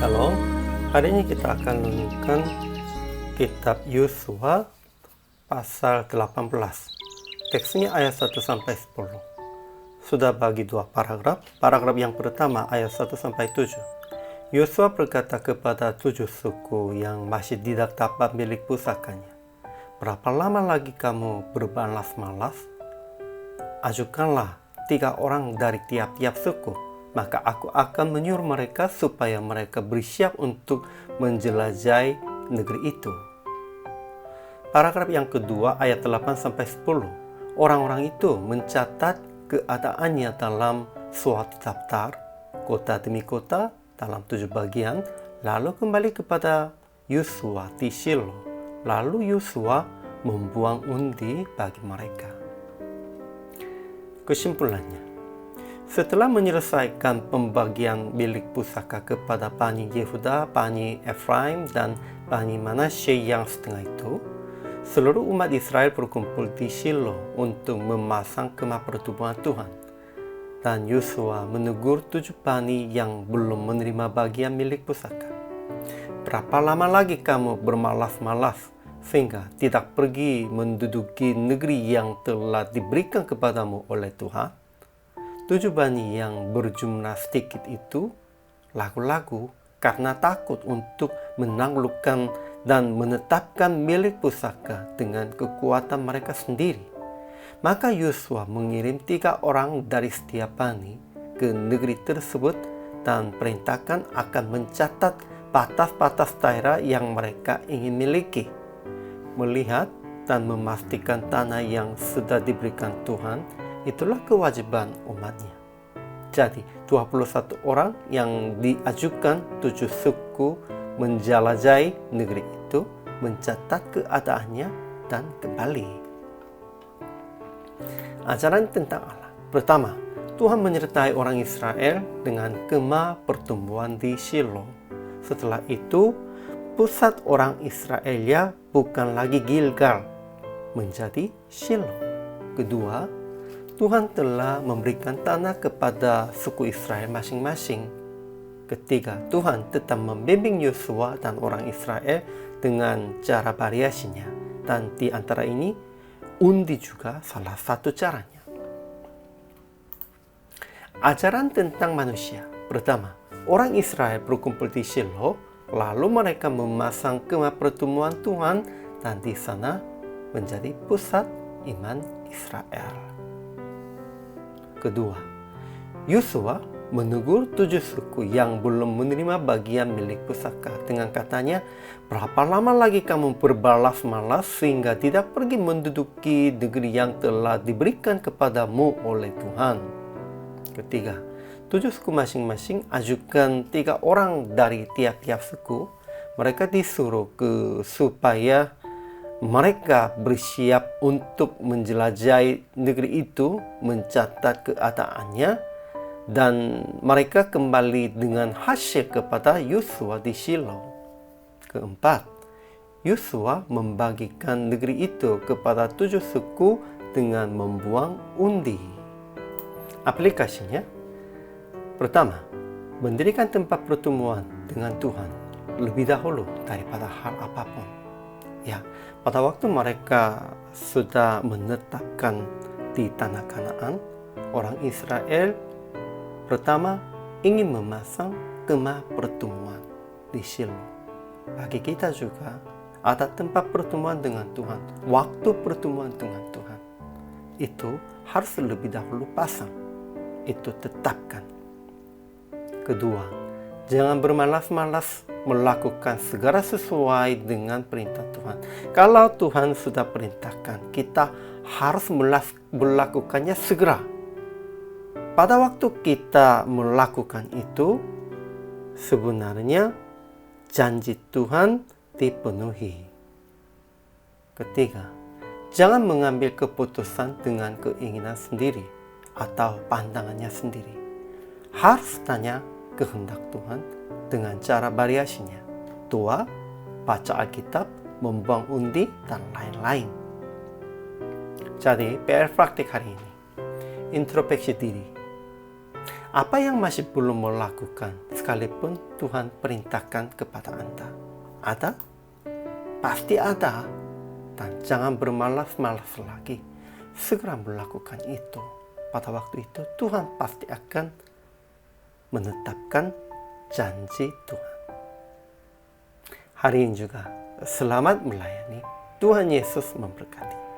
Shalom. Hari ini kita akan renungkan kitab Yosua pasal 18. Teksnya ayat 1 sampai 10. Sudah bagi dua paragraf. Paragraf yang pertama ayat 1 sampai 7. Yosua berkata kepada 7 suku yang masih tidak dapat milik pusakanya, "Berapa lama lagi kamu berbalas-malas? Ajukanlah 3 orang dari tiap-tiap suku, maka aku akan menyuruh mereka supaya mereka bersiap untuk menjelajahi negeri itu." Paragraf yang kedua ayat 8 sampai 10. Orang-orang itu mencatat keadaannya dalam suatu daftar, kota demi kota dalam 7 bagian, lalu kembali kepada Yosua di Shilo. Lalu Yosua membuang undi bagi mereka. Kesimpulannya, setelah menyelesaikan pembagian milik pusaka kepada Bani Yehuda, Bani Efraim, dan Bani Manasye yang setengah itu, seluruh umat Israel berkumpul di Shilo untuk memasang kemah pertemuan Tuhan. Dan Yosua menegur 7 bani yang belum menerima bagian milik pusaka. "Berapa lama lagi kamu bermalas-malas sehingga tidak pergi menduduki negeri yang telah diberikan kepadamu oleh Tuhan?" 7 bani yang berjumlah sedikit itu ragu-ragu karena takut untuk menaklukkan dan menetapkan milik pusaka dengan kekuatan mereka sendiri. Maka Yosua mengirim 3 orang dari setiap bani ke negeri tersebut dan perintahkan akan mencatat batas-batas daerah yang mereka ingin miliki, melihat dan memastikan tanah yang sudah diberikan Tuhan. Itulah kewajiban umatnya. Jadi 21 orang yang diajukan 7 suku menjelajahi negeri itu, mencatat keadaannya dan kembali. Ajaran tentang Allah. Pertama, Tuhan menyertai orang Israel dengan kemah pertemuan di Shilo. Setelah itu, pusat orang Israel bukan lagi Gilgal, menjadi Shilo. Kedua, Tuhan telah memberikan tanah kepada suku Israel masing-masing. Ketiga, Tuhan tetap membimbing Yosua dan orang Israel dengan cara variasinya. Dan di antara ini, undi juga salah satu caranya. Ajaran tentang manusia. Pertama, orang Israel berkumpul di Shilo, lalu mereka memasang kemah pertemuan Tuhan, dan di sana menjadi pusat iman Israel. Kedua, Yosua menegur 7 suku yang belum menerima bagian milik pusaka dengan katanya, "Berapa lama lagi kamu berbalas-malas sehingga tidak pergi menduduki negeri yang telah diberikan kepadamu oleh Tuhan?" Ketiga, 7 suku masing-masing ajukan 3 orang dari tiap-tiap suku. Mereka disuruh supaya mereka bersiap untuk menjelajahi negeri itu, mencatat keadaannya, dan mereka kembali dengan hasil kepada Yosua di Shilo. Keempat, Yosua membagikan negeri itu kepada 7 suku dengan membuang undi. Aplikasinya, pertama, mendirikan tempat pertemuan dengan Tuhan lebih dahulu daripada hal apapun. Pada waktu mereka sudah menetapkan di tanah Kanaan, orang Israel pertama ingin memasang kemah pertemuan di Shilo. Bagi kita juga ada tempat pertemuan dengan Tuhan, waktu pertemuan dengan Tuhan. Itu harus lebih dahulu pasang, itu tetapkan. Kedua, jangan bermalas-malas melakukan segala sesuai dengan perintah Tuhan. Kalau Tuhan sudah perintahkan, kita harus melakukannya segera. Pada waktu kita melakukan itu, sebenarnya janji Tuhan dipenuhi. Ketiga, jangan mengambil keputusan dengan keinginan sendiri atau pandangannya sendiri. Harus tanya kehendak Tuhan dengan cara variasinya. Doa, baca Alkitab, membuang undi, dan lain-lain. Jadi, PR praktik hari ini. Introspeksi diri. Apa yang masih belum melakukan? sekalipun Tuhan perintahkan kepada Anda? Ada? Pasti ada. Dan jangan bermalas-malas lagi. Segera melakukan itu. Pada waktu itu Tuhan pasti akan menetapkan janji Tuhan. Hari ini juga selamat melayani. Tuhan Yesus memberkati.